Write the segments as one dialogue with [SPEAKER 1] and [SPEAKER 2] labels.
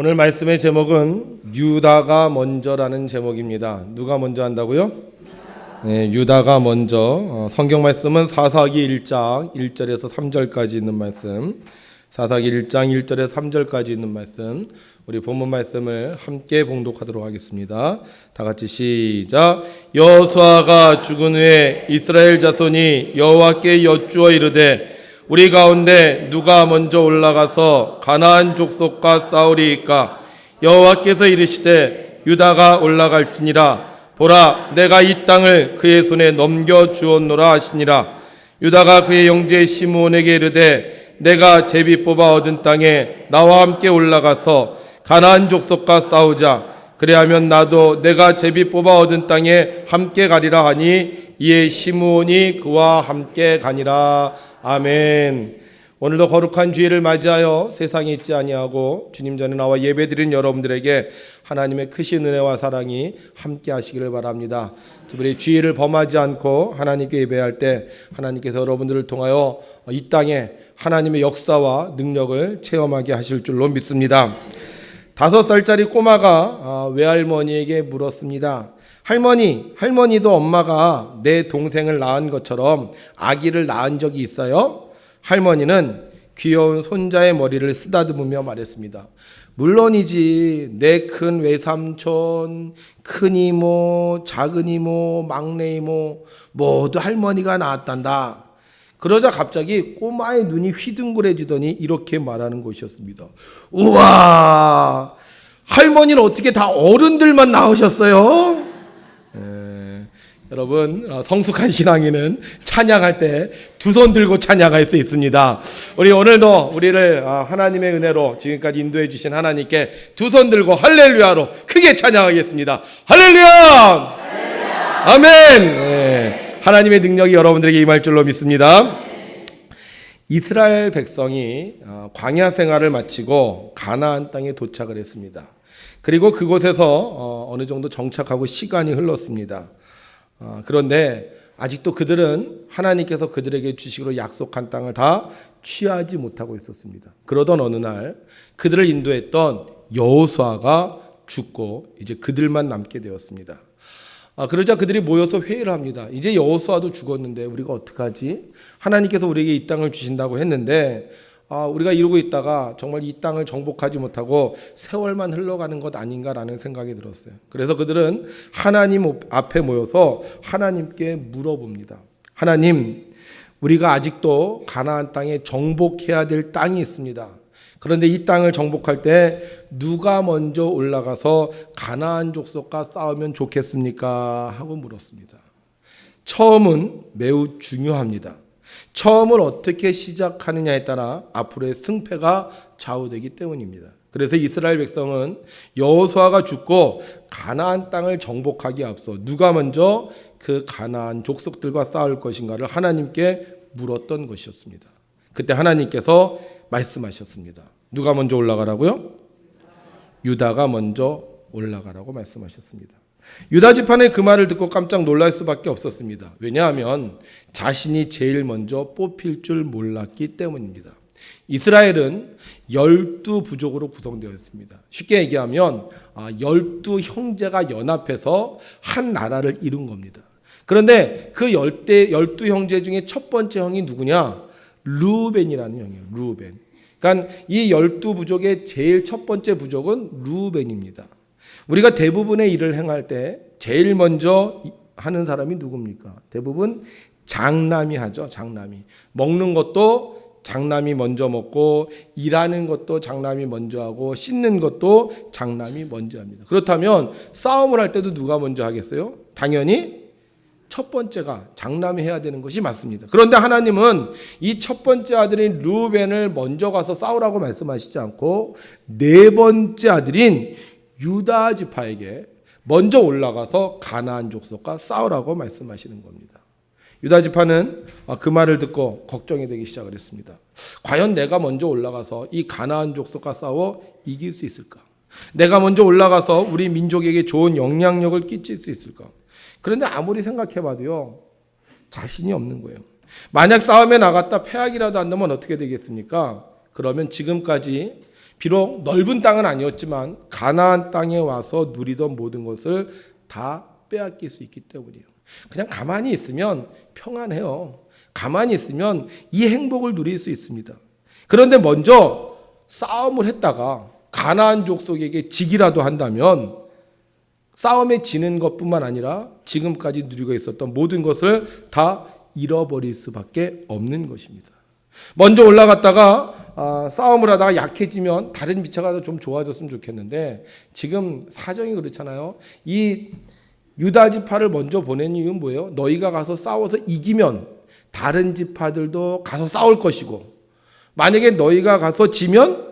[SPEAKER 1] 오늘 말씀의 제목은 유다가 먼저라는 제목입니다. 누가 먼저 한다고요? 네, 유다가 먼저. 성경 말씀은 사사기 1장 1절에서 3절까지 있는 말씀. 사사기 1장 1절에서 3절까지 있는 말씀. 우리 본문 말씀을 함께 봉독하도록 하겠습니다. 다 같이 시작. 여호수아가 죽은 후에 이스라엘 자손이 여호와께 여쭈어 이르되 우리 가운데 누가 먼저 올라가서 가나안 족속과 싸우리이까? 여호와께서 이르시되 유다가 올라갈지니라. 보라, 내가 이 땅을 그의 손에 넘겨 주었노라 하시니라. 유다가 그의 형제 시므온에게 이르되 내가 제비 뽑아 얻은 땅에 나와 함께 올라가서 가나안 족속과 싸우자. 그래하면 나도 내가 제비 뽑아 얻은 땅에 함께 가리라 하니 이에 시므온이 그와 함께 가니라. 아멘. 오늘도 거룩한 주일을 맞이하여 세상에 있지 아니하고 주님 전에 나와 예배드린 여러분들에게 하나님의 크신 은혜와 사랑이 함께 하시기를 바랍니다. 특별히 주일을 범하지 않고 하나님께 예배할 때 하나님께서 여러분들을 통하여 이 땅에 하나님의 역사와 능력을 체험하게 하실 줄로 믿습니다. 5살짜리 꼬마가 외할머니에게 물었습니다. 할머니도 엄마가 내 동생을 낳은 것처럼 아기를 낳은 적이 있어요? 할머니는 귀여운 손자의 머리를 쓰다듬으며 말했습니다. 물론이지. 내 큰 외삼촌, 큰 이모, 작은 이모, 막내 이모 모두 할머니가 낳았단다. 그러자 갑자기 꼬마의 눈이 휘둥그레지더니 이렇게 말하는 것이었습니다. 우와, 할머니는 어떻게 다 어른들만 낳으셨어요? 여러분, 성숙한 신앙인은 찬양할 때 두 손 들고 찬양할 수 있습니다. 우리 오늘도 우리를 하나님의 은혜로 지금까지 인도해 주신 하나님께 두 손 들고 할렐루야로 크게 찬양하겠습니다. 할렐루야! 할렐루야! 아멘! 네. 하나님의 능력이 여러분들에게 임할 줄로 믿습니다. 이스라엘 백성이 광야 생활을 마치고 가나안 땅에 도착을 했습니다. 그리고 그곳에서 어느 정도 정착하고 시간이 흘렀습니다. 그런데 아직도 그들은 하나님께서 그들에게 주시기로 약속한 땅을 다 취하지 못하고 있었습니다. 그러던 어느 날 그들을 인도했던 여호수아가 죽고 이제 그들만 남게 되었습니다. 그러자 그들이 모여서 회의를 합니다. 이제 여호수아도 죽었는데 우리가 어떡하지? 하나님께서 우리에게 이 땅을 주신다고 했는데 우리가 이러고 있다가 정말 이 땅을 정복하지 못하고 세월만 흘러가는 것 아닌가라는 생각이 들었어요. 그래서 그들은 하나님 앞에 모여서 하나님께 물어봅니다. 하나님, 우리가 아직도 가나안 땅에 정복해야 될 땅이 있습니다. 그런데 이 땅을 정복할 때 누가 먼저 올라가서 가나안 족속과 싸우면 좋겠습니까? 하고 물었습니다. 처음은 매우 중요합니다. 처음을 어떻게 시작하느냐에 따라 앞으로의 승패가 좌우되기 때문입니다. 그래서 이스라엘 백성은 여호수아가 죽고 가나안 땅을 정복하기에 앞서 누가 먼저 그 가나안 족속들과 싸울 것인가를 하나님께 물었던 것이었습니다. 그때 하나님께서 말씀하셨습니다. 누가 먼저 올라가라고요? 유다가 먼저 올라가라고 말씀하셨습니다. 유다 지파는 그 말을 듣고 깜짝 놀랄 수밖에 없었습니다. 왜냐하면 자신이 제일 먼저 뽑힐 줄 몰랐기 때문입니다. 이스라엘은 12부족으로 구성되어 있습니다. 쉽게 얘기하면 12형제가 연합해서 한 나라를 이룬 겁니다. 그런데 그 12형제 중에 첫 번째 형이 누구냐? 르우벤이라는 형이에요. 르우벤. 그러니까 이 12부족의 제일 첫 번째 부족은 르우벤입니다. 우리가 대부분의 일을 행할 때 제일 먼저 하는 사람이 누굽니까? 대부분 장남이 하죠. 장남이. 먹는 것도 장남이 먼저 먹고 일하는 것도 장남이 먼저 하고 씻는 것도 장남이 먼저 합니다. 그렇다면 싸움을 할 때도 누가 먼저 하겠어요? 당연히 첫 번째가 장남이 해야 되는 것이 맞습니다. 그런데 하나님은 이 첫 번째 아들인 르우벤을 먼저 가서 싸우라고 말씀하시지 않고 네 번째 아들인 유다 지파에게 먼저 올라가서 가나안 족속과 싸우라고 말씀하시는 겁니다. 유다 지파는 그 말을 듣고 걱정이 되기 시작을 했습니다. 과연 내가 먼저 올라가서 이 가나안 족속과 싸워 이길 수 있을까? 내가 먼저 올라가서 우리 민족에게 좋은 영향력을 끼칠 수 있을까? 그런데 아무리 생각해봐도요, 자신이 없는 거예요. 만약 싸움에 나갔다 패악이라도 한다면 어떻게 되겠습니까? 그러면 지금까지 비록 넓은 땅은 아니었지만 가나안 땅에 와서 누리던 모든 것을 다 빼앗길 수 있기 때문이에요. 그냥 가만히 있으면 평안해요. 가만히 있으면 이 행복을 누릴 수 있습니다. 그런데 먼저 싸움을 했다가 가나안 족속에게 지기라도 한다면 싸움에 지는 것뿐만 아니라 지금까지 누리고 있었던 모든 것을 다 잃어버릴 수밖에 없는 것입니다. 먼저 올라갔다가 싸움을 하다가 약해지면 다른 지파가 좀 좋아졌으면 좋겠는데 지금 사정이 그렇잖아요. 이 유다 지파를 먼저 보낸 이유는 뭐예요? 너희가 가서 싸워서 이기면 다른 지파들도 가서 싸울 것이고 만약에 너희가 가서 지면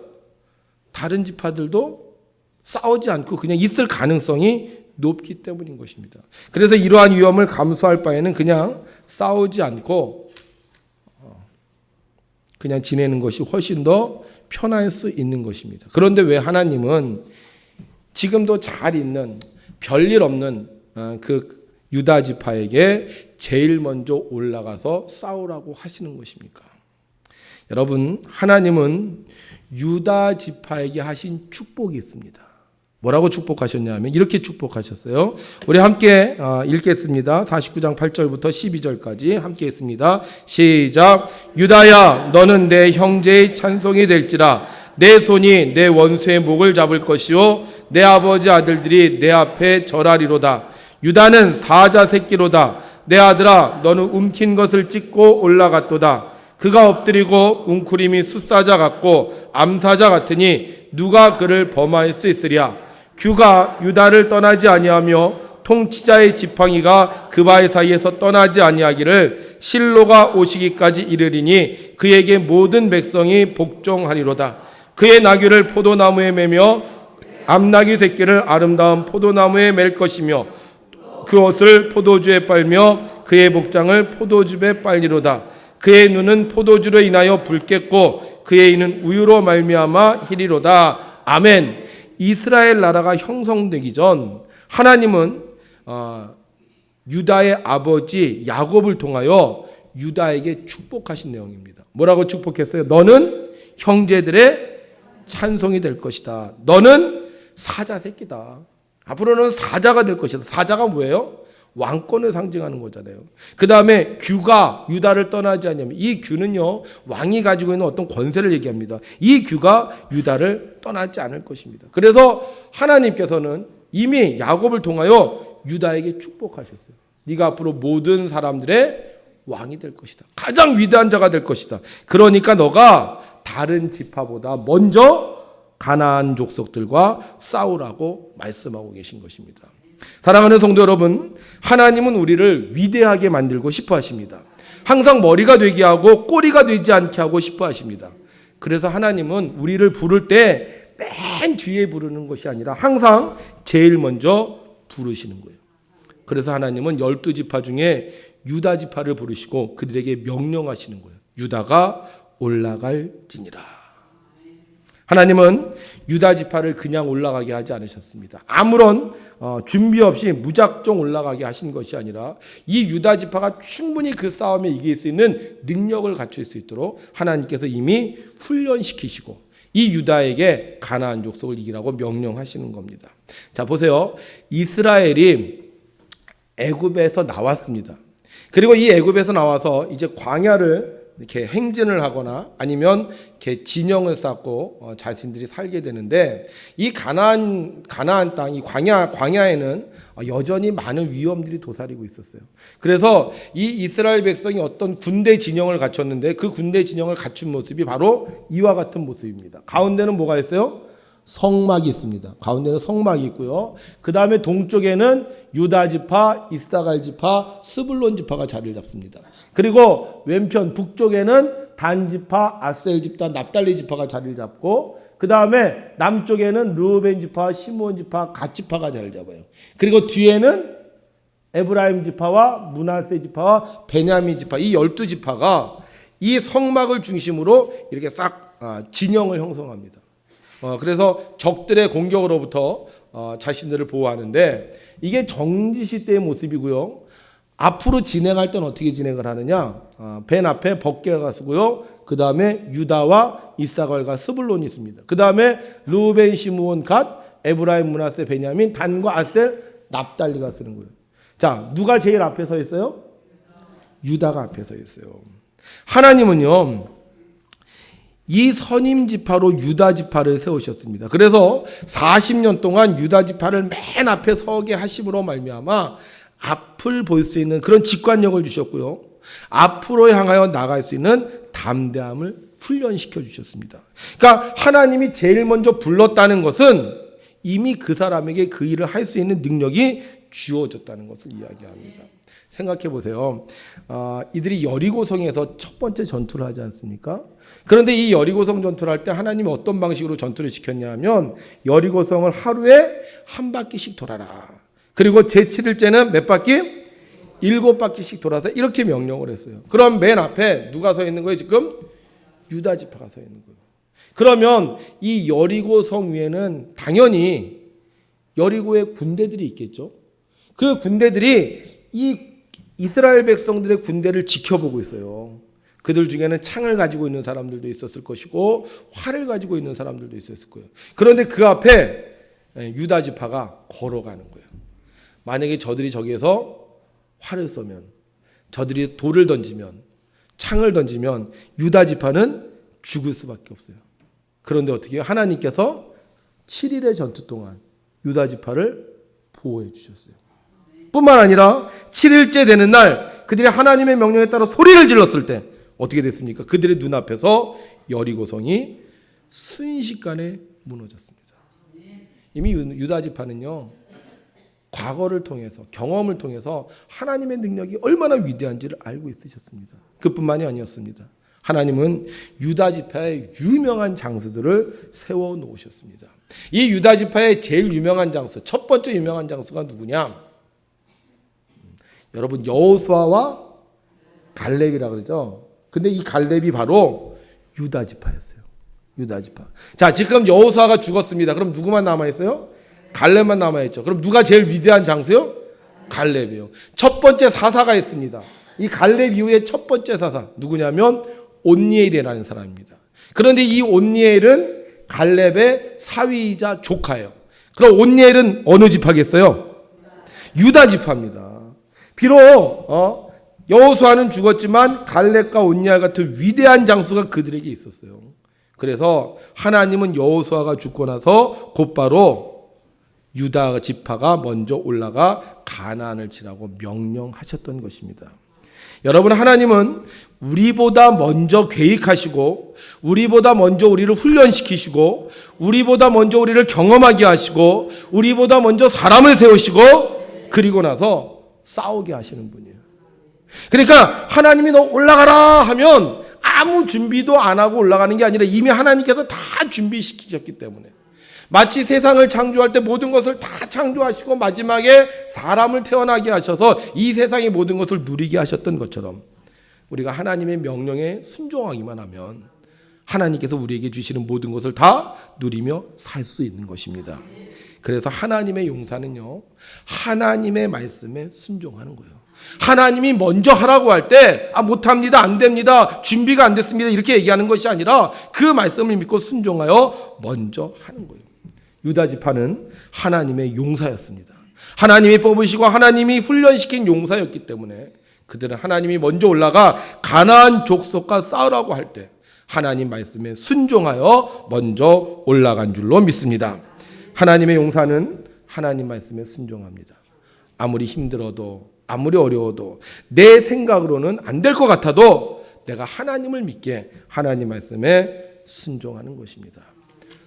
[SPEAKER 1] 다른 지파들도 싸우지 않고 그냥 있을 가능성이 높기 때문인 것입니다. 그래서 이러한 위험을 감수할 바에는 그냥 싸우지 않고 그냥 지내는 것이 훨씬 더 편할 수 있는 것입니다. 그런데 왜 하나님은 지금도 잘 있는 별일 없는 그 유다 지파에게 제일 먼저 올라가서 싸우라고 하시는 것입니까? 여러분, 하나님은 유다 지파에게 하신 축복이 있습니다. 뭐라고 축복하셨냐면 이렇게 축복하셨어요. 우리 함께 읽겠습니다. 49장 8절부터 12절까지 함께 했습니다. 시작. 유다야, 너는 내 형제의 찬송이 될지라. 내 손이 내 원수의 목을 잡을 것이요 내 아버지 아들들이 내 앞에 절하리로다. 유다는 사자 새끼로다. 내 아들아, 너는 움킨 것을 찢고 올라갔도다. 그가 엎드리고 웅크림이 숫사자 같고 암사자 같으니 누가 그를 범할 수 있으랴. 규가 유다를 떠나지 아니하며 통치자의 지팡이가 그바의 사이에서 떠나지 아니하기를 실로가 오시기까지 이르리니 그에게 모든 백성이 복종하리로다. 그의 나귀를 포도나무에 매며 암나귀 새끼를 아름다운 포도나무에 맬 것이며 그 옷을 포도주에 빨며 그의 복장을 포도즙에 빨리로다. 그의 눈은 포도주로 인하여 붉겠고 그의 이는 우유로 말미암아 희리로다. 아멘. 이스라엘 나라가 형성되기 전 하나님은 유다의 아버지 야곱을 통하여 유다에게 축복하신 내용입니다. 뭐라고 축복했어요? 너는 형제들의 찬송이 될 것이다. 너는 사자 새끼다. 앞으로는 사자가 될 것이다. 사자가 뭐예요? 왕권을 상징하는 거잖아요. 그 다음에 규가 유다를 떠나지 않냐면 이 규는요 왕이 가지고 있는 어떤 권세를 얘기합니다. 이 규가 유다를 떠나지 않을 것입니다. 그래서 하나님께서는 이미 야곱을 통하여 유다에게 축복하셨어요. 네가 앞으로 모든 사람들의 왕이 될 것이다. 가장 위대한 자가 될 것이다. 그러니까 너가 다른 지파보다 먼저 가나안 족속들과 싸우라고 말씀하고 계신 것입니다. 사랑하는 성도 여러분, 하나님은 우리를 위대하게 만들고 싶어 하십니다. 항상 머리가 되게 하고 꼬리가 되지 않게 하고 싶어 하십니다. 그래서 하나님은 우리를 부를 때 맨 뒤에 부르는 것이 아니라 항상 제일 먼저 부르시는 거예요. 그래서 하나님은 12지파 중에 유다 지파를 부르시고 그들에게 명령하시는 거예요. 유다가 올라갈지니라. 하나님은 유다 지파를 그냥 올라가게 하지 않으셨습니다. 아무런 준비 없이 무작정 올라가게 하신 것이 아니라 이 유다 지파가 충분히 그 싸움에 이길 수 있는 능력을 갖출 수 있도록 하나님께서 이미 훈련시키시고 이 유다에게 가나안 족속을 이기라고 명령하시는 겁니다. 자, 보세요. 이스라엘이 애굽에서 나왔습니다. 그리고 이 애굽에서 나와서 이제 광야를 이렇게 행진을 하거나 아니면 이렇게 진영을 쌓고 자신들이 살게 되는데 이 가나안 땅, 이 광야에는 여전히 많은 위험들이 도사리고 있었어요. 그래서 이 이스라엘 백성이 어떤 군대 진영을 갖췄는데 그 군대 진영을 갖춘 모습이 바로 이와 같은 모습입니다. 가운데는 뭐가 있어요? 성막이 있습니다. 가운데는 성막이 있고요. 그 다음에 동쪽에는 유다 지파, 이사갈 지파, 스불론 지파가 자리를 잡습니다. 그리고 왼편 북쪽에는 단 지파, 아셀 지파, 납달리 지파가 자리를 잡고 그 다음에 남쪽에는 르우벤 지파, 시므온 지파, 갓 지파가 자리를 잡아요. 그리고 뒤에는 에브라임 지파와 므낫세 지파와 베냐민 지파 이 12지파가 이 성막을 중심으로 이렇게 싹 진영을 형성합니다. 그래서 적들의 공격으로부터 자신들을 보호하는데 이게 정지시 때의 모습이고요. 앞으로 진행할 때는 어떻게 진행을 하느냐? 벤 앞에 법궤가 서고요. 그 다음에 유다와 이사갈과 스불론이 있습니다. 그 다음에 르우벤, 시므온, 갓, 에브라임, 므낫세, 베냐민, 단과 아셀, 납달리가 쓰는 거예요. 자, 누가 제일 앞에 서 있어요? 유다가 앞에 서 있어요. 하나님은요, 이 선임 지파로 유다 지파를 세우셨습니다. 그래서 40년 동안 유다 지파를 맨 앞에 서게 하심으로 말미암아 앞을 볼 수 있는 그런 직관력을 주셨고요. 앞으로 향하여 나갈 수 있는 담대함을 훈련시켜 주셨습니다. 그러니까 하나님이 제일 먼저 불렀다는 것은 이미 그 사람에게 그 일을 할 수 있는 능력이 주어졌다는 것을 이야기합니다. 생각해 보세요. 이들이 여리고성에서 첫 번째 전투를 하지 않습니까? 그런데 이 여리고성 전투를 할 때 하나님이 어떤 방식으로 전투를 시켰냐 하면 여리고성을 하루에 한 바퀴씩 돌아라. 그리고 제7일째는 몇 바퀴? 7바퀴씩 돌아서 이렇게 명령을 했어요. 그럼 맨 앞에 누가 서 있는 거예요? 지금 유다 지파가 서 있는 거예요. 그러면 이 여리고성 위에는 당연히 여리고의 군대들이 있겠죠. 그 군대들이 이 이스라엘 백성들의 군대를 지켜보고 있어요. 그들 중에는 창을 가지고 있는 사람들도 있었을 것이고 활을 가지고 있는 사람들도 있었을 거예요. 그런데 그 앞에 유다 지파가 걸어가는 거예요. 만약에 저들이 저기에서 활을 쏘면, 저들이 돌을 던지면, 창을 던지면 유다 지파는 죽을 수밖에 없어요. 그런데 어떻게 해요? 하나님께서 7일의 전투 동안 유다 지파를 보호해 주셨어요. 뿐만 아니라 7일째 되는 날 그들이 하나님의 명령에 따라 소리를 질렀을 때 어떻게 됐습니까? 그들의 눈앞에서 여리고성이 순식간에 무너졌습니다. 이미 유다 지파는요, 과거를 통해서, 경험을 통해서 하나님의 능력이 얼마나 위대한지를 알고 있으셨습니다. 그뿐만이 아니었습니다. 하나님은 유다 지파의 유명한 장수들을 세워 놓으셨습니다. 이 유다 지파의 제일 유명한 장수, 첫 번째 유명한 장수가 누구냐? 여러분, 여호수아와 갈렙이라 그러죠. 근데 이 갈렙이 바로 유다 지파였어요. 유다 지파. 자, 지금 여호수아가 죽었습니다. 그럼 누구만 남아 있어요? 갈렙만 남아 있죠. 그럼 누가 제일 위대한 장수요? 갈렙이요. 첫 번째 사사가 있습니다. 이 갈렙 이후에 첫 번째 사사 누구냐면 온니엘이라는 사람입니다. 그런데 이 온니엘은 갈렙의 사위이자 조카예요. 그럼 온니엘은 어느 지파겠어요? 유다 지파입니다. 비록 여호수아는 죽었지만 갈렙과 온니엘 같은 위대한 장수가 그들에게 있었어요. 그래서 하나님은 여호수아가 죽고 나서 곧바로 유다 지파가 먼저 올라가 가나안을 치라고 명령하셨던 것입니다. 여러분, 하나님은 우리보다 먼저 계획하시고 우리보다 먼저 우리를 훈련시키시고 우리보다 먼저 우리를 경험하게 하시고 우리보다 먼저 사람을 세우시고 그리고 나서 싸우게 하시는 분이에요. 그러니까 하나님이 너 올라가라 하면 아무 준비도 안 하고 올라가는 게 아니라 이미 하나님께서 다 준비시키셨기 때문에, 마치 세상을 창조할 때 모든 것을 다 창조하시고 마지막에 사람을 태어나게 하셔서 이 세상의 모든 것을 누리게 하셨던 것처럼 우리가 하나님의 명령에 순종하기만 하면 하나님께서 우리에게 주시는 모든 것을 다 누리며 살 수 있는 것입니다. 그래서 하나님의 용사는요, 하나님의 말씀에 순종하는 거예요. 하나님이 먼저 하라고 할 때 못합니다, 안 됩니다, 준비가 안 됐습니다 이렇게 얘기하는 것이 아니라 그 말씀을 믿고 순종하여 먼저 하는 거예요. 유다 지파는 하나님의 용사였습니다. 하나님이 뽑으시고 하나님이 훈련시킨 용사였기 때문에 그들은 하나님이 먼저 올라가 가나안 족속과 싸우라고 할 때 하나님 말씀에 순종하여 먼저 올라간 줄로 믿습니다. 하나님의 용사는 하나님 말씀에 순종합니다. 아무리 힘들어도 아무리 어려워도 내 생각으로는 안 될 것 같아도 내가 하나님을 믿게 하나님 말씀에 순종하는 것입니다.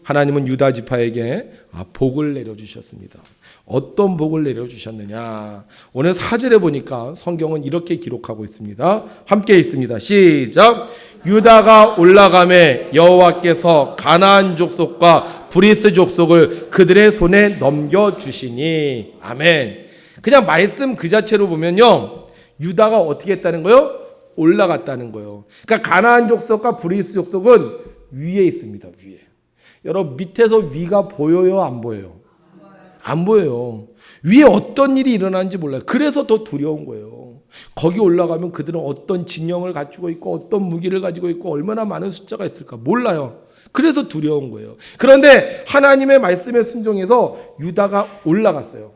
[SPEAKER 1] 하나님은 유다 지파에게 복을 내려주셨습니다. 어떤 복을 내려주셨느냐? 오늘 4절에 보니까 성경은 이렇게 기록하고 있습니다. 함께 있습니다. 시작. 유다가 올라가매 여호와께서 가나안 족속과 브리스 족속을 그들의 손에 넘겨주시니. 아멘. 그냥 말씀 그 자체로 보면요, 유다가 어떻게 했다는 거예요? 올라갔다는 거예요. 그러니까 가나안 족속과 브리스 족속은 위에 있습니다. 위에. 여러분, 밑에서 위가 보여요, 안 보여요? 안 보여요. 위에 어떤 일이 일어나는지 몰라요. 그래서 더 두려운 거예요. 거기 올라가면 그들은 어떤 진영을 갖추고 있고 어떤 무기를 가지고 있고 얼마나 많은 숫자가 있을까 몰라요. 그래서 두려운 거예요. 그런데 하나님의 말씀에 순종해서 유다가 올라갔어요.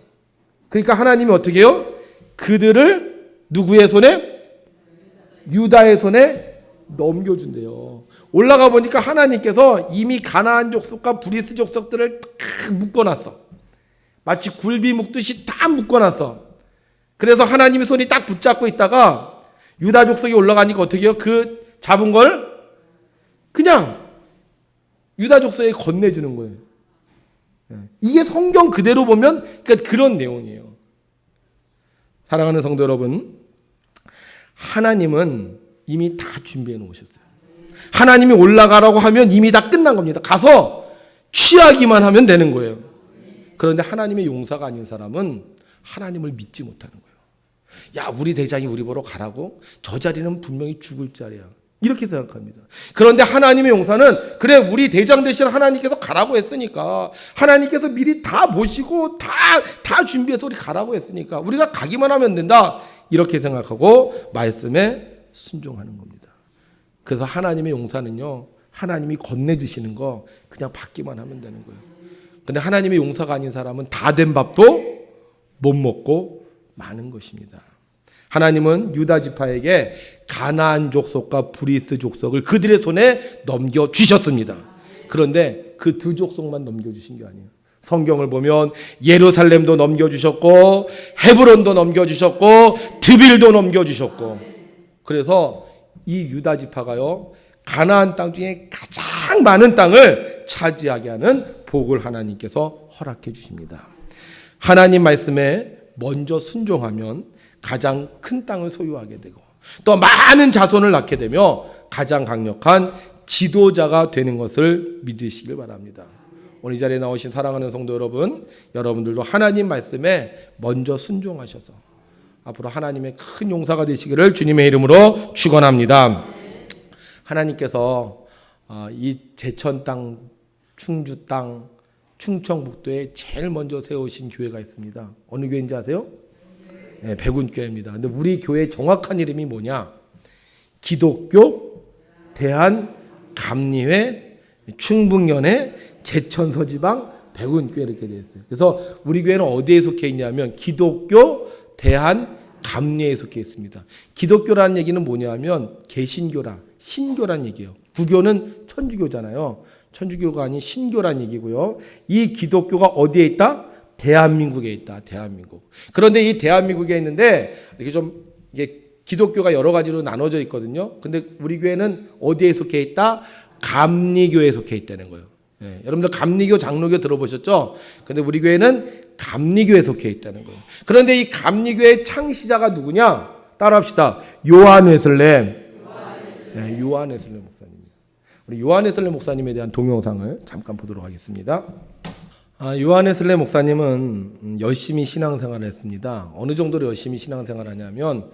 [SPEAKER 1] 그러니까 하나님이 어떻게 해요? 그들을 누구의 손에? 유다의 손에 넘겨준대요. 올라가 보니까 하나님께서 이미 가나안 족속과 브리스 족속들을 다 묶어놨어. 마치 굴비 묶듯이 다 묶어놨어. 그래서 하나님의 손이 딱 붙잡고 있다가 유다 족속이 올라가니까 어떻게 해요? 그 잡은 걸 그냥 유다 족속에 건네주는 거예요. 이게 성경 그대로 보면 그러니까 그런 내용이에요. 사랑하는 성도 여러분, 하나님은 이미 다 준비해 놓으셨어요. 하나님이 올라가라고 하면 이미 다 끝난 겁니다. 가서 취하기만 하면 되는 거예요. 그런데 하나님의 용사가 아닌 사람은 하나님을 믿지 못하는 거예요. 야, 우리 대장이 우리 보러 가라고? 저 자리는 분명히 죽을 자리야. 이렇게 생각합니다. 그런데 하나님의 용사는 그래, 우리 대장 대신 하나님께서 가라고 했으니까, 하나님께서 미리 다 모시고 다 준비해서 우리 가라고 했으니까 우리가 가기만 하면 된다. 이렇게 생각하고 말씀에 순종하는 겁니다. 그래서 하나님의 용사는요, 하나님이 건네주시는 거 그냥 받기만 하면 되는 거예요. 근데 하나님의 용사가 아닌 사람은 다 된 밥도 못 먹고 마는 것입니다. 하나님은 유다 지파에게 가나안 족속과 브리스 족속을 그들의 손에 넘겨주셨습니다. 그런데 그 두 족속만 넘겨주신 게 아니에요. 성경을 보면 예루살렘도 넘겨주셨고 헤브론도 넘겨주셨고 드빌도 넘겨주셨고, 그래서 이 유다 지파가요, 가나안 땅 중에 가장 많은 땅을 차지하게 하는 복을 하나님께서 허락해 주십니다. 하나님 말씀에 먼저 순종하면 가장 큰 땅을 소유하게 되고 또 많은 자손을 낳게 되며 가장 강력한 지도자가 되는 것을 믿으시길 바랍니다. 오늘 이 자리에 나오신 사랑하는 성도 여러분, 여러분들도 하나님 말씀에 먼저 순종하셔서 앞으로 하나님의 큰 용사가 되시기를 주님의 이름으로 축원합니다. 하나님께서 이 제천 땅, 충주 땅, 충청북도에 제일 먼저 세우신 교회가 있습니다. 어느 교회인지 아세요? 네, 백운교회입니다. 근데 우리 교회의 정확한 이름이 뭐냐? 기독교 대한감리회 충북연회 제천서지방 백운교회 이렇게 되어 있어요. 그래서 우리 교회는 어디에 속해 있냐면 기독교 대한감리회에 속해 있습니다. 기독교라는 얘기는 뭐냐면 개신교라, 신교란 얘기예요. 구교는 천주교잖아요. 천주교가 아닌 신교란 얘기고요. 이 기독교가 어디에 있다? 대한민국에 있다. 대한민국. 그런데 이 대한민국에 있는데 이게 기독교가 여러 가지로 나눠져 있거든요. 근데 우리 교회는 어디에 속해 있다? 감리교에 속해 있다는 거예요. 네, 여러분들 감리교, 장로교 들어보셨죠? 근데 우리 교회는 감리교에 속해 있다는 거예요. 그런데 이 감리교의 창시자가 누구냐? 따라합시다. 요한 웨슬렘. 네, 요한 웨슬렘 목사님. 우리 요한 웨슬렘 목사님에 대한 동영상을 잠깐 보도록 하겠습니다. 요한 웨슬렘 목사님은 열심히 신앙생활을 했습니다. 어느 정도로 열심히 신앙생활을 하냐면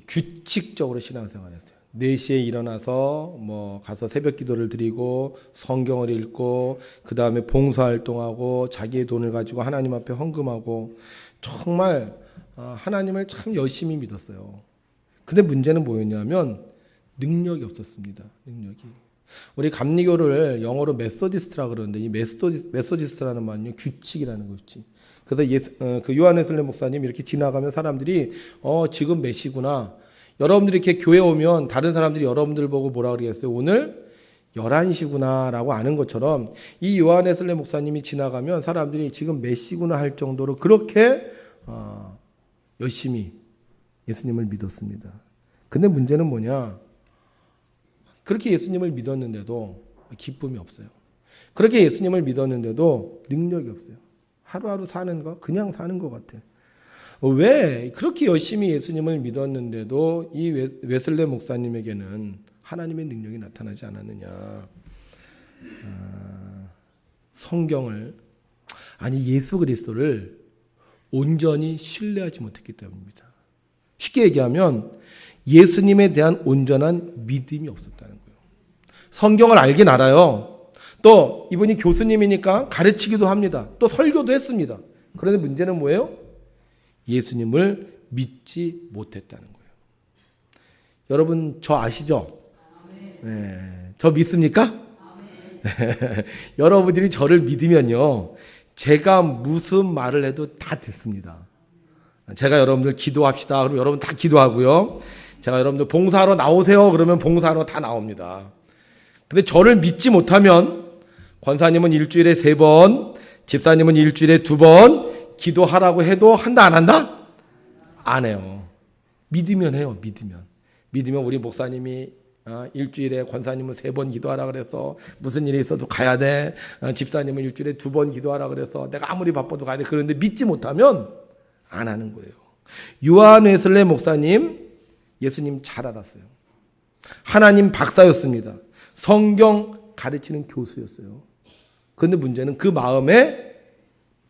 [SPEAKER 1] 규칙적으로 신앙생활을 했어요. 4시에 일어나서 가서 새벽 기도를 드리고 성경을 읽고 그 다음에 봉사활동하고 자기의 돈을 가지고 하나님 앞에 헌금하고 정말 하나님을 참 열심히 믿었어요. 근데 문제는 뭐였냐면 능력이 없었습니다. 능력이. 우리 감리교를 영어로 메소디스트라 그러는데 이 메소디스트라는 말은요, 규칙이라는 거지. 그래서 그 요한 웨슬렘 목사님 이렇게 지나가면 사람들이 지금 몇 시구나. 여러분들이 이렇게 교회 오면 다른 사람들이 여러분들 보고 뭐라 그러겠어요? 오늘 11시구나 라고 아는 것처럼 이 요한 웨슬렘 목사님이 지나가면 사람들이 지금 몇 시구나 할 정도로 그렇게 열심히 예수님을 믿었습니다. 근데 문제는 뭐냐? 그렇게 예수님을 믿었는데도 기쁨이 없어요. 그렇게 예수님을 믿었는데도 능력이 없어요. 하루하루 사는 거 그냥 사는 것 같아. 왜 그렇게 열심히 예수님을 믿었는데도 이 웨슬렘 목사님에게는 하나님의 능력이 나타나지 않았느냐? 성경을, 아니 예수 그리스도를 온전히 신뢰하지 못했기 때문입니다. 쉽게 얘기하면 예수님에 대한 온전한 믿음이 없었다는 거예요. 성경을 알긴 알아요. 또 이분이 교수님이니까 가르치기도 합니다. 또 설교도 했습니다. 그런데 문제는 뭐예요? 예수님을 믿지 못했다는 거예요. 여러분 저 아시죠? 네, 저 믿습니까? 여러분들이 저를 믿으면요, 제가 무슨 말을 해도 다 듣습니다. 제가 여러분들 기도합시다 그러면 여러분 다 기도하고요, 제가 여러분들 봉사하러 나오세요 그러면 봉사하러 다 나옵니다. 근데 저를 믿지 못하면 권사님은 일주일에 3번, 집사님은 일주일에 2번 기도하라고 해도 한다 안 한다? 안 해요. 믿으면 해요. 믿으면 우리 목사님이 일주일에 권사님은 3번 기도하라 그래서 무슨 일이 있어도 가야 돼. 집사님은 일주일에 2번 기도하라 그래서 내가 아무리 바빠도 가야 돼. 그런데 믿지 못하면 안 하는 거예요. 요한 웨슬레 목사님, 예수님 잘 알았어요. 하나님 박사였습니다. 성경 가르치는 교수였어요. 그런데 문제는 그 마음에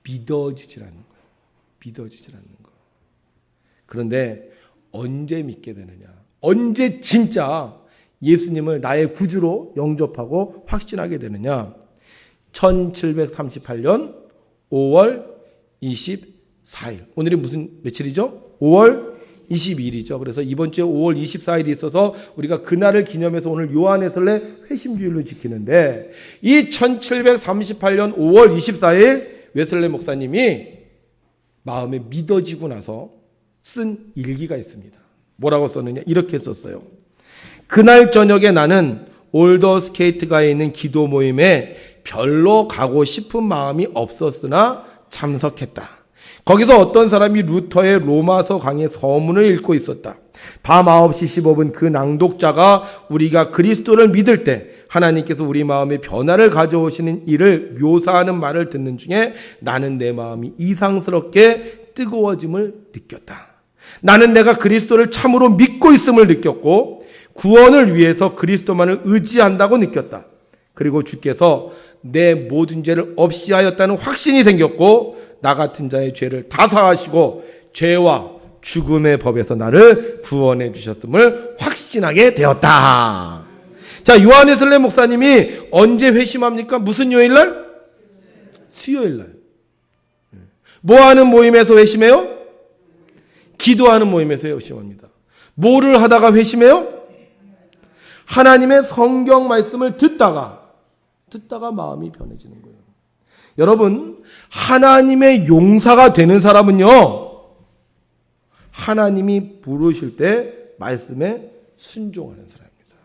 [SPEAKER 1] 믿어지질 않는 거예요. 믿어지질 않는 거예요. 그런데 언제 믿게 되느냐? 언제 진짜 예수님을 나의 구주로 영접하고 확신하게 되느냐? 1738년 5월 24일. 오늘이 무슨 며칠이죠? 5월 22일이죠. 그래서 이번 주에 5월 24일이 있어서 우리가 그날을 기념해서 오늘 요한웨슬레 회심주일로 지키는데, 이 1738년 5월 24일 웨슬레 목사님이 마음에 믿어지고 나서 쓴 일기가 있습니다. 뭐라고 썼느냐? 이렇게 썼어요. 그날 저녁에 나는 올더 스케이트가에 있는 기도 모임에 별로 가고 싶은 마음이 없었으나 참석했다. 거기서 어떤 사람이 루터의 로마서 강의 서문을 읽고 있었다. 밤 9시 15분 그 낭독자가 우리가 그리스도를 믿을 때 하나님께서 우리 마음에 변화를 가져오시는 일을 묘사하는 말을 듣는 중에 나는 내 마음이 이상스럽게 뜨거워짐을 느꼈다. 나는 내가 그리스도를 참으로 믿고 있음을 느꼈고 구원을 위해서 그리스도만을 의지한다고 느꼈다. 그리고 주께서 내 모든 죄를 없이 하였다는 확신이 생겼고 나 같은 자의 죄를 다 사하시고 죄와 죽음의 법에서 나를 구원해 주셨음을 확신하게 되었다. 자, 요한웨슬레 목사님이 언제 회심합니까? 무슨 요일날? 수요일날. 뭐 하는 모임에서 회심해요? 기도하는 모임에서 회심합니다. 뭐를 하다가 회심해요? 하나님의 성경 말씀을 듣다가 마음이 변해지는 거예요. 여러분, 하나님의 용사가 되는 사람은요, 하나님이 부르실 때 말씀에 순종하는 사람입니다.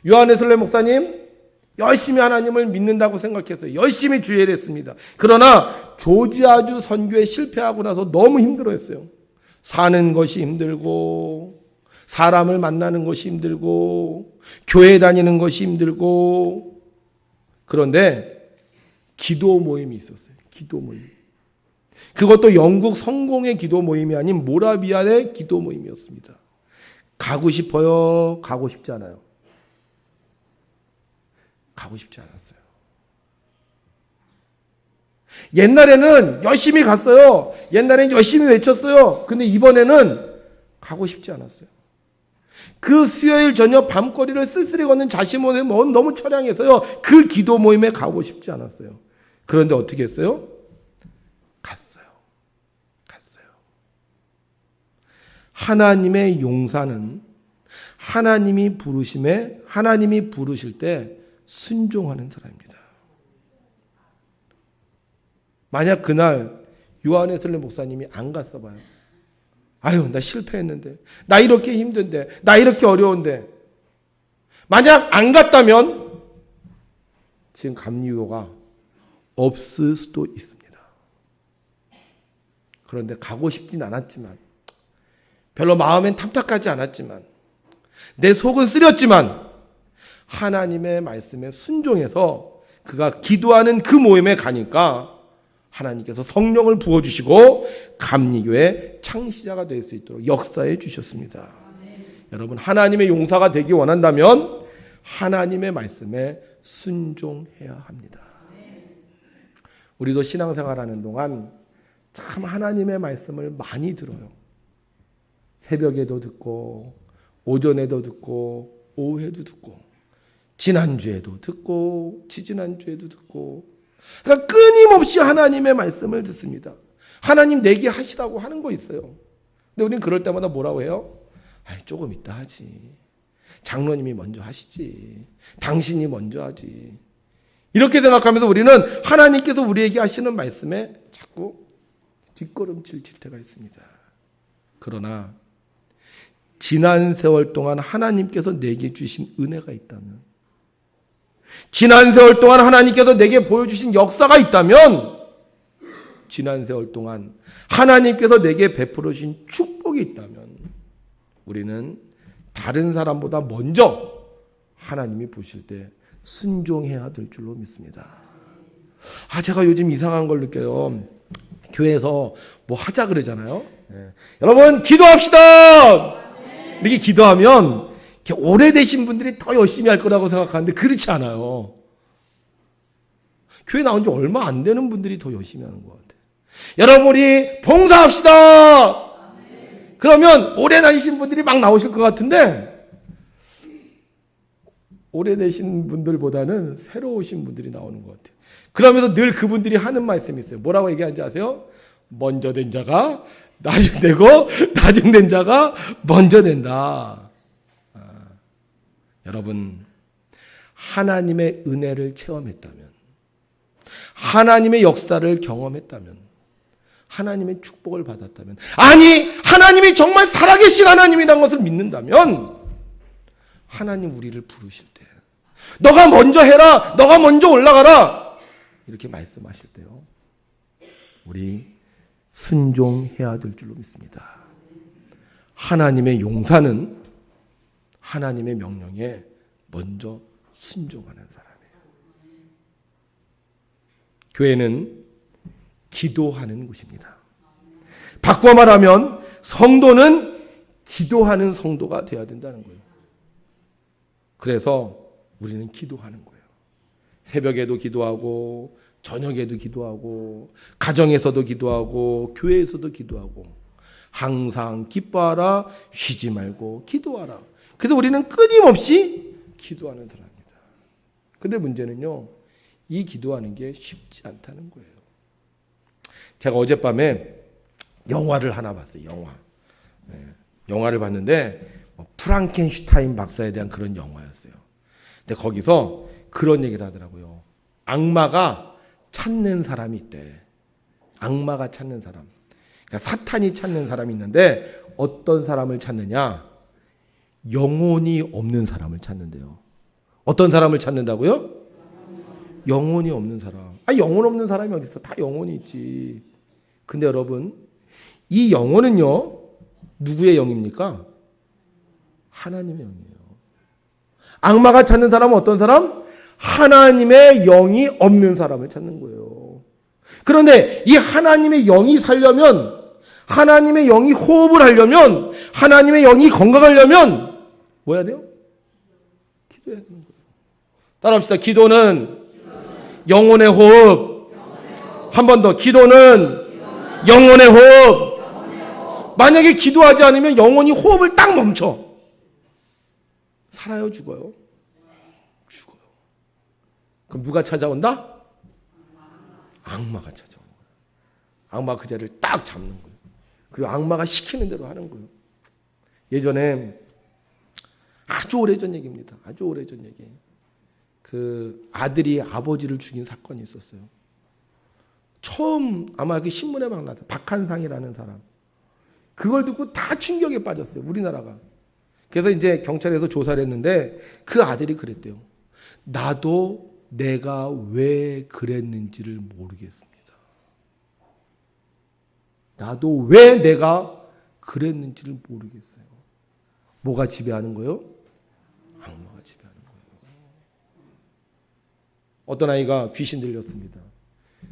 [SPEAKER 1] 요한웨슬레 목사님 열심히 하나님을 믿는다고 생각했어요. 열심히 주의를 했습니다. 그러나 조지아주 선교에 실패하고 나서 너무 힘들어했어요. 사는 것이 힘들고 사람을 만나는 것이 힘들고 교회 다니는 것이 힘들고, 그런데 기도 모임이 있었어요. 기도 모임. 그것도 영국 성공의 기도 모임이 아닌 모라비안의 기도 모임이었습니다. 가고 싶어요? 가고 싶지 않아요? 가고 싶지 않았어요. 옛날에는 열심히 갔어요. 옛날에는 열심히 외쳤어요. 근데 이번에는 가고 싶지 않았어요. 그 수요일 저녁 밤거리를 쓸쓸히 걷는 자신만의 마음은 너무 처량해서요, 그 기도 모임에 가고 싶지 않았어요. 그런데 어떻게 했어요? 갔어요. 하나님의 용사는 하나님이 부르실 때 순종하는 사람입니다. 만약 그날 요한웨슬레 목사님이 안 갔어 봐요. 아유, 나 실패했는데, 나 이렇게 힘든데, 나 이렇게 어려운데. 만약 안 갔다면 지금 감리교가 없을 수도 있습니다. 그런데 가고 싶진 않았지만, 별로 마음엔 탐탁하지 않았지만, 내 속은 쓰렸지만 하나님의 말씀에 순종해서 그가 기도하는 그 모임에 가니까 하나님께서 성령을 부어주시고 감리교의 창시자가 될 수 있도록 역사해 주셨습니다. 여러분, 하나님의 용사가 되기 원한다면 하나님의 말씀에 순종해야 합니다. 우리도 신앙생활하는 동안 참 하나님의 말씀을 많이 들어요. 새벽에도 듣고 오전에도 듣고 오후에도 듣고 지난주에도 듣고 지지난주에도 듣고, 그러니까 끊임없이 하나님의 말씀을 듣습니다. 하나님 내게 하시라고 하는 거 있어요. 근데 우리는 그럴 때마다 뭐라고 해요? 조금 이따 하지. 장로님이 먼저 하시지. 당신이 먼저 하지. 이렇게 생각하면서 우리는 하나님께서 우리에게 하시는 말씀에 자꾸 뒷걸음질 칠 때가 있습니다. 그러나 지난 세월 동안 하나님께서 내게 주신 은혜가 있다면, 지난 세월 동안 하나님께서 내게 보여주신 역사가 있다면, 지난 세월 동안 하나님께서 내게 베풀어 주신 축복이 있다면 우리는 다른 사람보다 먼저 하나님이 보실 때 순종해야 될 줄로 믿습니다. 제가 요즘 이상한 걸 느껴요. 교회에서 뭐 하자 그러잖아요. 여러분 기도합시다. 이렇게 기도하면 이렇게 오래되신 분들이 더 열심히 할 거라고 생각하는데 그렇지 않아요. 교회 나온 지 얼마 안 되는 분들이 더 열심히 하는 것 같아요. 여러분 우리 봉사합시다. 그러면 오래 다니신 분들이 막 나오실 것 같은데 오래되신 분들보다는 새로 오신 분들이 나오는 것 같아요. 그러면서 늘 그분들이 하는 말씀이 있어요. 뭐라고 얘기하는지 아세요? 먼저 된 자가 나중되고 나중된 자가 먼저 된다. 여러분 하나님의 은혜를 체험했다면, 하나님의 역사를 경험했다면, 하나님의 축복을 받았다면, 아니 하나님이 정말 살아계신 하나님이라는 것을 믿는다면 하나님 우리를 부르실 때 너가 먼저 해라, 너가 먼저 올라가라 이렇게 말씀하실 때요 우리 순종해야 될 줄로 믿습니다. 하나님의 용사는 하나님의 명령에 먼저 순종하는 사람이에요. 교회는 기도하는 곳입니다. 바꿔 말하면 성도는 기도하는 성도가 되어야 된다는 거예요. 그래서 우리는 기도하는 거예요. 새벽에도 기도하고 저녁에도 기도하고 가정에서도 기도하고 교회에서도 기도하고 항상 기뻐하라, 쉬지 말고 기도하라. 그래서 우리는 끊임없이 기도하는 사람입니다. 그런데 문제는요, 이 기도하는 게 쉽지 않다는 거예요. 제가 어젯밤에 영화를 하나 봤어요. 영화를 봤는데 프랑켄슈타인 박사에 대한 그런 영화였어요. 근데 거기서 그런 얘기를 하더라고요. 악마가 찾는 사람이 있대. 악마가 찾는 사람. 그러니까 사탄이 찾는 사람이 있는데 어떤 사람을 찾느냐? 영혼이 없는 사람을 찾는데요. 어떤 사람을 찾는다고요? 영혼이 없는 사람. 영혼 없는 사람이 어디 있어? 다 영혼이 있지. 근데 여러분, 이 영혼은요, 누구의 영입니까? 하나님의 영이에요. 악마가 찾는 사람은 어떤 사람? 하나님의 영이 없는 사람을 찾는 거예요. 그런데 이 하나님의 영이 살려면, 하나님의 영이 호흡을 하려면, 하나님의 영이 건강하려면 뭐 해야 돼요? 기도해야 되는 거예요. 따라합시다. 기도는 영혼의 호흡. 한 번 더. 기도는 영혼의 호흡. 만약에 기도하지 않으면 영혼이 호흡을 딱 멈춰. 살아요? 죽어요? 죽어요. 그럼 누가 찾아온다? 악마가 찾아오는 거예요. 악마가 그 자리를 딱 잡는 거예요. 그리고 악마가 시키는 대로 하는 거예요. 예전에 아주 오래전 얘기입니다. 아주 오래전 얘기. 그 아들이 아버지를 죽인 사건이 있었어요. 처음 아마 그 신문에 막 나왔어요. 박한상이라는 사람. 그걸 듣고 다 충격에 빠졌어요. 우리나라가. 그래서 이제 경찰에서 조사를 했는데 그 아들이 그랬대요. 나도 내가 왜 그랬는지를 모르겠습니다. 나도 왜 내가 그랬는지를 모르겠어요. 뭐가 지배하는 거예요? 악마가 지배하는 거예요. 어떤 아이가 귀신 들렸습니다.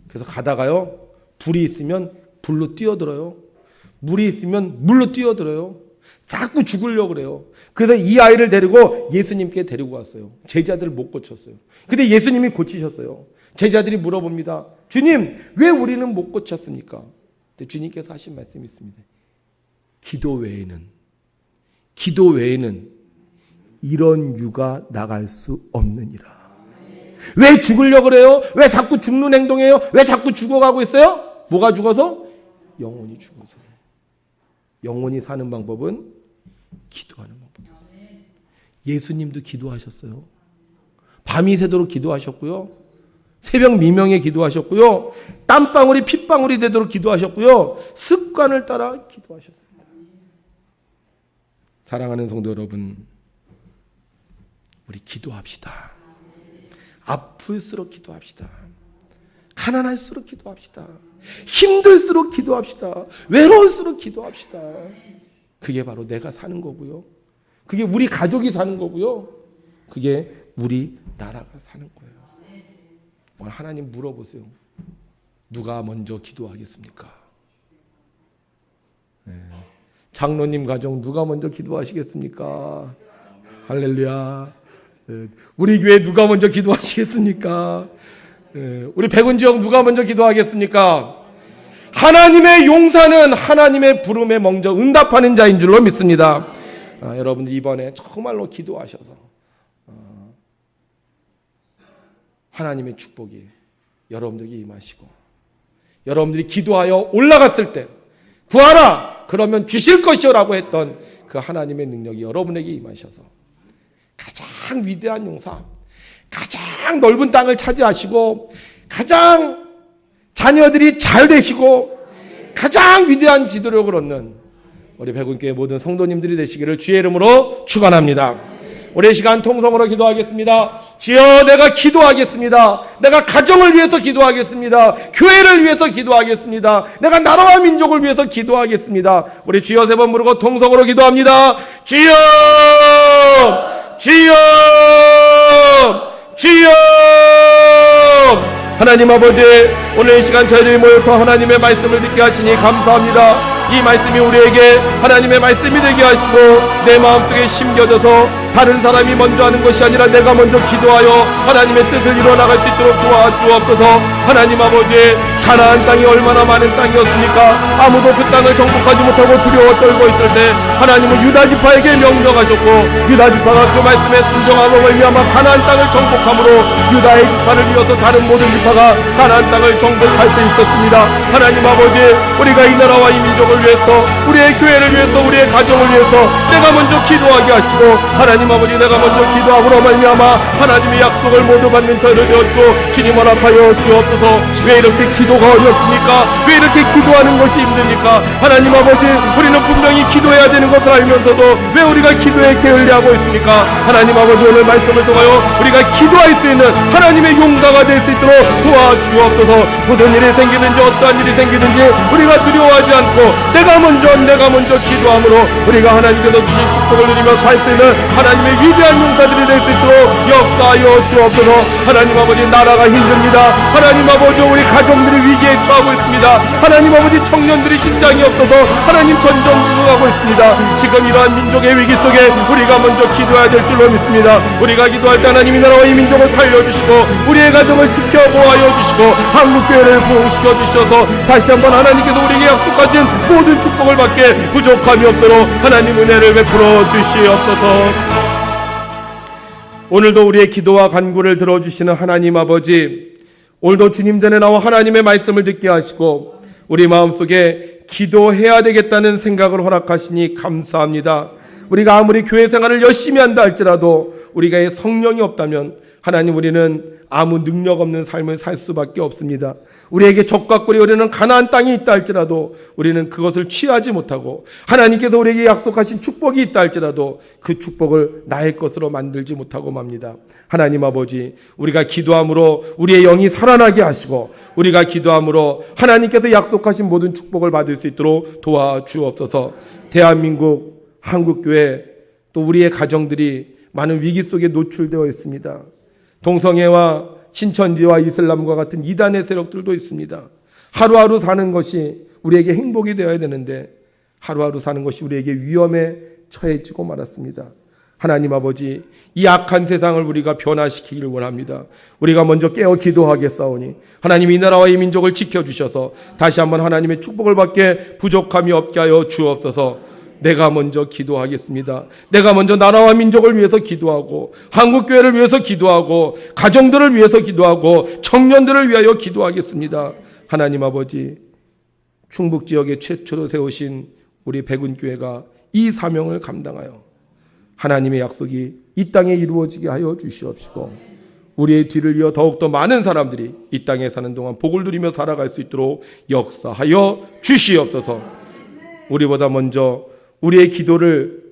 [SPEAKER 1] 그래서 가다가요, 불이 있으면 불로 뛰어들어요. 물이 있으면 물로 뛰어들어요. 자꾸 죽으려고 그래요. 그래서 이 아이를 데리고 예수님께 데리고 왔어요. 제자들을 못 고쳤어요. 근데 예수님이 고치셨어요. 제자들이 물어봅니다. 주님, 왜 우리는 못 고쳤습니까? 근데 주님께서 하신 말씀이 있습니다. 기도 외에는 이런 유가 나갈 수 없느니라. 왜 죽으려고 그래요? 왜 자꾸 죽는 행동해요? 왜 자꾸 죽어가고 있어요? 뭐가 죽어서? 영혼이 죽어서. 영원히 사는 방법은 기도하는 방법이었어요. 예수님도 기도하셨어요. 밤이 새도록 기도하셨고요. 새벽 미명에 기도하셨고요. 땀방울이 핏방울이 되도록 기도하셨고요. 습관을 따라 기도하셨습니다. 사랑하는 성도 여러분, 우리 기도합시다. 아플수록 기도합시다. 가난할수록 기도합시다. 힘들수록 기도합시다. 외로울수록 기도합시다. 그게 바로 내가 사는 거고요. 그게 우리 가족이 사는 거고요. 그게 우리 나라가 사는 거예요. 오늘 하나님 물어보세요. 누가 먼저 기도하겠습니까? 네. 장로님 가정 누가 먼저 기도하시겠습니까? 할렐루야. 네. 우리 교회 누가 먼저 기도하시겠습니까? 네. 우리 백운지역 누가 먼저 기도하겠습니까? 하나님의 용사는 하나님의 부름에 먼저 응답하는 자인 줄로 믿습니다. 여러분들 이번에 정말로 기도하셔서 하나님의 축복이 여러분들에게 임하시고, 여러분들이 기도하여 올라갔을 때 구하라 그러면 주실 것이요라고 했던 그 하나님의 능력이 여러분에게 임하셔서 가장 위대한 용사, 가장 넓은 땅을 차지하시고 가장 자녀들이 잘 되시고 가장 위대한 지도력을 얻는 우리 백운교회 모든 성도님들이 되시기를 주의 이름으로 축원합니다. 우리 시간 통성으로 기도하겠습니다. 주여, 내가 기도하겠습니다. 내가 가정을 위해서 기도하겠습니다. 교회를 위해서 기도하겠습니다. 내가 나라와 민족을 위해서 기도하겠습니다. 우리 주여 세 번 부르고 통성으로 기도합니다. 주여, 주여, 주여. 하나님 아버지, 오늘 이 시간 저희들이 모여서 하나님의 말씀을 듣게 하시니 감사합니다. 이 말씀이 우리에게 하나님의 말씀이 되게 하시고 내 마음속에 심겨져서 다른 사람이 먼저 하는 것이 아니라 내가 먼저 기도하여 하나님의 뜻을 이뤄나갈 수 있도록 도와주옵소서. 하나님 아버지, 가나안 땅이 얼마나 많은 땅이었습니까? 아무도 그 땅을 정복하지 못하고 두려워 떨고 있을 때 하나님은 유다지파에게 명령하셨고, 유다지파가 그 말씀에 순종함으로 말미암아 가나안 땅을 정복함으로 유다의 지파를 이어서 다른 모든 지파가 가나안 땅을 정복할 수 있었습니다. 하나님 아버지, 우리가 이 나라와 이 민족을 위해서, 우리의 교회를 위해서, 우리의 가정을 위해서 내가 먼저 기도하게 하시고, 하나님 아버지, 내가 먼저 기도함으로 말미암아 하나님의 약속을 모두 받는 저희를 되었고 주님 허락하여 주옵소서. 왜 이렇게 기도가 어렵습니까? 왜 이렇게 기도하는 것이 힘듭니까? 하나님 아버지, 우리는 분명히 기도해야 되는 것을 알면서도 왜 우리가 기도에 게을리하고 있습니까? 하나님 아버지, 오늘 말씀을 통하여 우리가 기도할 수 있는 하나님의 용사가 될 수 있도록 도와주옵소서. 무슨 일이 생기든지 어떠한 일이 생기든지 우리가 두려워하지 않고 내가 먼저 기도함으로 우리가 하나님께서 주신 축복을 누리며 살 수 있는 하나님의 위대한 용사들이 될 수 있도록 역사하여 주옵소서. 하나님 아버지, 나라가 힘듭니다. 하나님 아버지, 우리 가정들이 위기에 처하고 있습니다. 하나님 아버지, 청년들이 직장이 없어서 하나님 전전긍긍하고 있습니다. 지금 이러한 민족의 위기 속에 우리가 먼저 기도해야 될 줄로 믿습니다. 우리가 기도할 때 하나님이 나라와 이 민족을 살려주시고 우리의 가정을 지켜보아여 주시고 한국교회를 부흥시켜 주셔서 다시 한번 하나님께서 우리에게 약속하신 모든 축복을 받게 부족함이 없도록 하나님 은혜를 베풀어 주시옵소서. 오늘도 우리의 기도와 간구를 들어주시는 하나님 아버지, 오늘도 주님 전에 나와 하나님의 말씀을 듣게 하시고 우리 마음속에 기도해야 되겠다는 생각을 허락하시니 감사합니다. 우리가 아무리 교회 생활을 열심히 한다 할지라도 우리가 성령이 없다면 하나님, 우리는 아무 능력 없는 삶을 살 수밖에 없습니다. 우리에게 적과 꿀이 흐르는 가나안 땅이 있다 할지라도 우리는 그것을 취하지 못하고, 하나님께서 우리에게 약속하신 축복이 있다 할지라도 그 축복을 나의 것으로 만들지 못하고 맙니다. 하나님 아버지, 우리가 기도함으로 우리의 영이 살아나게 하시고 우리가 기도함으로 하나님께서 약속하신 모든 축복을 받을 수 있도록 도와주옵소서. 대한민국, 한국교회, 또 우리의 가정들이 많은 위기 속에 노출되어 있습니다. 동성애와 신천지와 이슬람과 같은 이단의 세력들도 있습니다. 하루하루 사는 것이 우리에게 행복이 되어야 되는데 하루하루 사는 것이 우리에게 위험에 처해지고 말았습니다. 하나님 아버지, 이 악한 세상을 우리가 변화시키기를 원합니다. 우리가 먼저 깨어 기도하겠사오니 하나님, 이 나라와 이 민족을 지켜주셔서 다시 한번 하나님의 축복을 받게 부족함이 없게 하여 주옵소서. 내가 먼저 기도하겠습니다. 내가 먼저 나라와 민족을 위해서 기도하고 한국교회를 위해서 기도하고 가정들을 위해서 기도하고 청년들을 위하여 기도하겠습니다. 하나님 아버지, 충북지역에 최초로 세우신 우리 백운교회가 이 사명을 감당하여 하나님의 약속이 이 땅에 이루어지게 하여 주시옵시고, 우리의 뒤를 이어 더욱더 많은 사람들이 이 땅에 사는 동안 복을 누리며 살아갈 수 있도록 역사하여 주시옵소서. 우리보다 먼저 우리의 기도를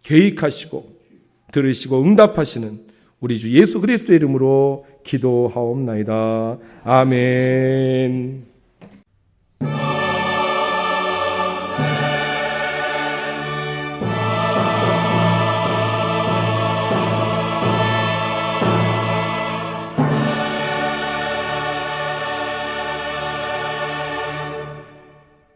[SPEAKER 1] 계획하시고 들으시고 응답하시는 우리 주 예수 그리스도의 이름으로 기도하옵나이다. 아멘.